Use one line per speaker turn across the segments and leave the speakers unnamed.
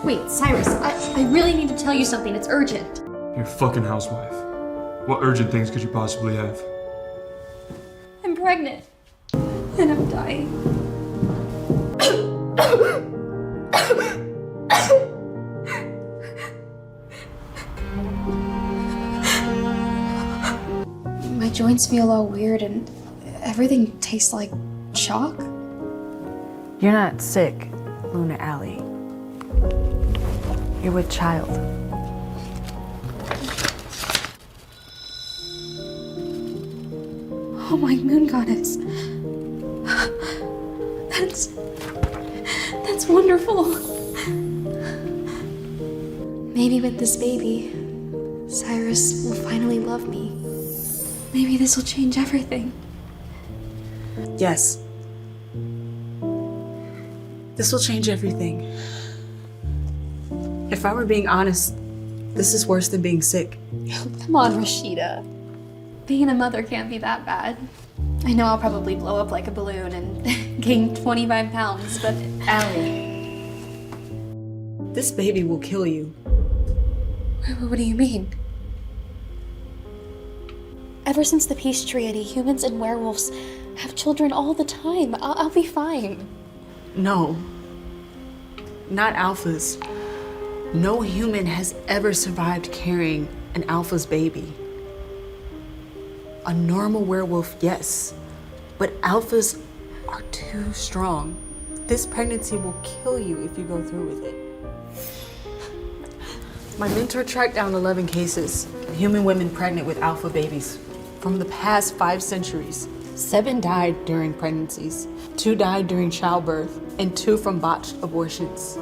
Wait, Cyrus, I really need to tell you something. It's urgent.
You're a fucking housewife. What urgent things could you possibly have?
I'm pregnant. And I'm dying. My joints feel all weird and everything tastes like chalk.
You're not sick, Luna Alley. You're with child.
Oh my moon goddess. That's wonderful. Maybe with this baby, Cyrus will finally love me. Maybe this will change everything.
Yes. This will change everything. If I were being honest, this is worse than being sick.
Come on, Rashida. Being a mother can't be that bad. I know I'll probably blow up like a balloon and gain 25 pounds, but
Allie, this baby will kill you.
What do you mean? Ever since the Peace Treaty, humans and werewolves have children all the time. I'll be fine.
No. Not alphas. No human has ever survived carrying an alpha's baby. A normal werewolf, yes, but alphas are too strong. This pregnancy will kill you if you go through with it. My mentor tracked down 11 cases of human women pregnant with alpha babies from the past 5 centuries. 7 died during pregnancies, 2 died during childbirth, and 2 from botched abortions.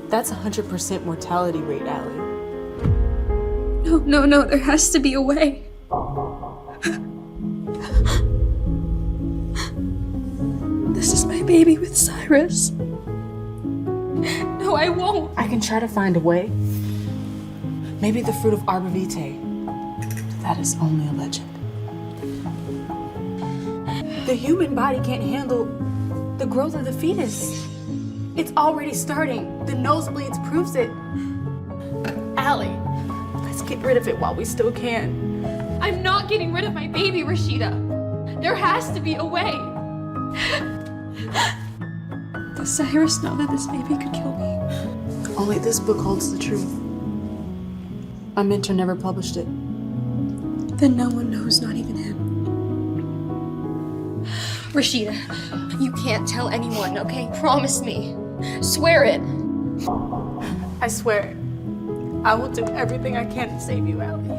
That's 100% mortality rate, Allie.
No, there has to be a way. This is my baby with Cyrus. No, I won't.
I can try to find a way. Maybe the fruit of Arbor Vitae. But that is only a legend. The human body can't handle the growth of the fetus. It's already starting. The nosebleeds proves it. Allie, let's get rid of it while we still can.
I'm not getting rid of my baby, Rashida. There has to be a way. Does Cyrus know that this baby could kill me?
Only this book holds the truth. My mentor never published it.
Then no one knows, not even him. Rashida, you can't tell anyone, okay? Promise me. Swear it.
I swear, I will do everything I can to save you, Allie.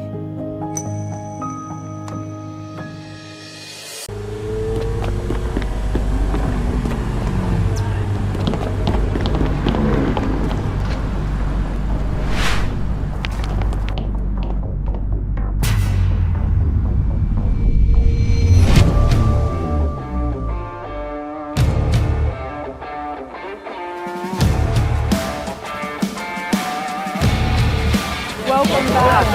Welcome back.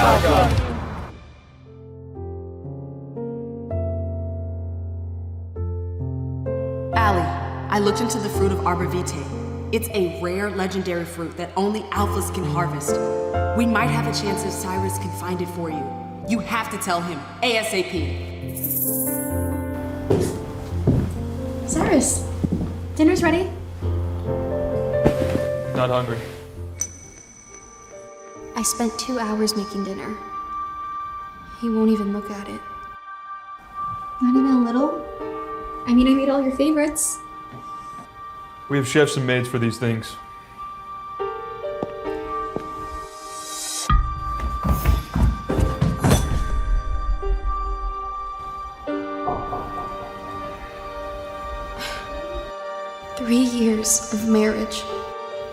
Allie, I looked into the fruit of Arbor Vitae. It's a rare, legendary fruit that only alphas can harvest. We might have a chance if Cyrus can find it for you. You have to tell him, ASAP.
Cyrus, dinner's ready.
Not hungry.
I spent 2 hours making dinner. He won't even look at it. Not even a little? I mean, I made all your favorites.
We have chefs and maids for these things.
Three years of marriage.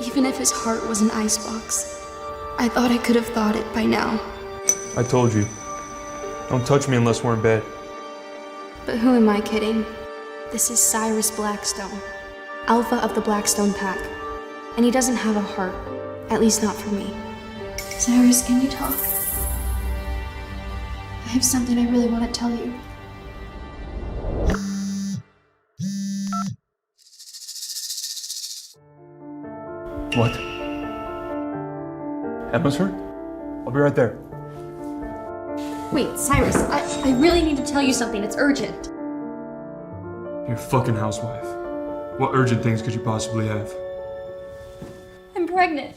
Even if his heart was an icebox, I thought I could have thought it by now.
I told you. Don't touch me unless we're in bed.
But who am I kidding? This is Cyrus Blackstone, Alpha of the Blackstone Pack. And he doesn't have a heart, at least not for me. Cyrus, can you talk? I have something I really want to tell you.
What? Emma's hurt? I'll be right there.
Wait, Cyrus, I really need to tell you something. It's urgent.
You're a fucking housewife. What urgent things could you possibly have?
I'm pregnant.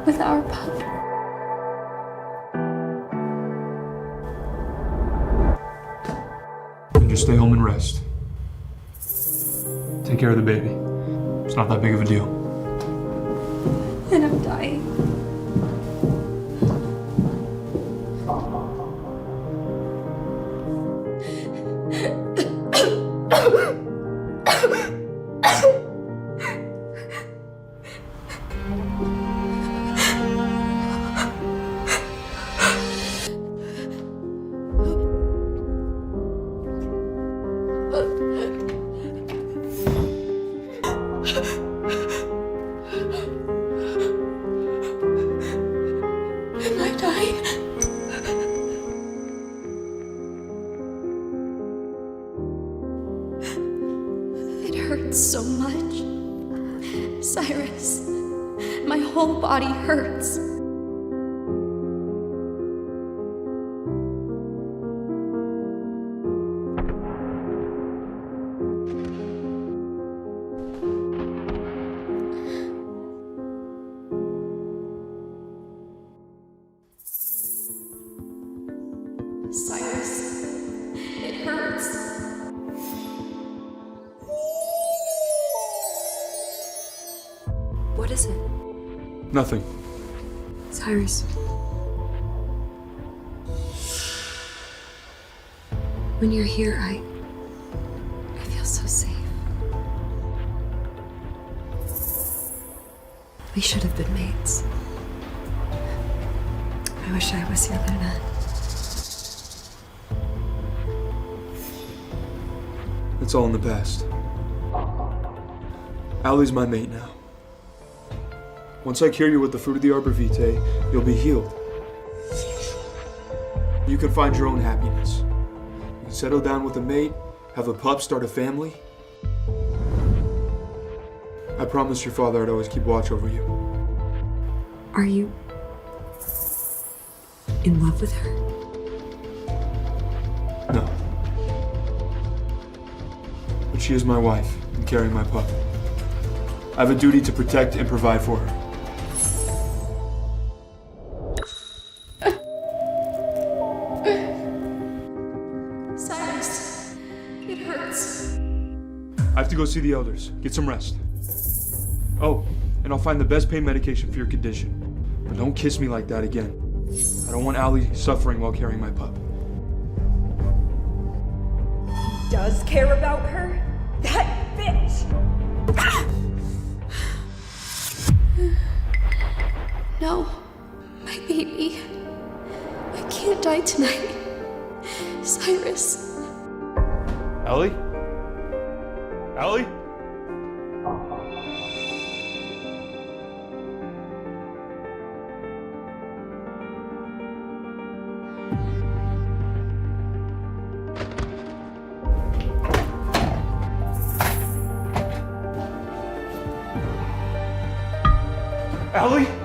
With our pup.
Then just stay home and rest. Take care of the baby. It's not that big of a deal.
And I'm dying. Am I dying? It hurts so much. Cyrus, my whole body hurts. Cyrus, it hurts. What is it?
Nothing.
Cyrus. When you're here, I feel so safe. We should have been mates. I wish I was your Luna.
It's all in the past. Allie's my mate now. Once I cure you with the fruit of the Arbor Vitae, you'll be healed. You can find your own happiness. You can settle down with a mate, have a pup, start a family. I promised your father I'd always keep watch over you.
Are you in love with her?
No. But she is my wife and carrying my pup. I have a duty to protect and provide for her.
Cyrus, it hurts.
I have to go see the elders. Get some rest. Oh, and I'll find the best pain medication for your condition. But don't kiss me like that again. I don't want Allie suffering while carrying my pup.
Does care about her? That bitch!
No, my baby. I can't die tonight. Cyrus.
Allie? Allie? Allie?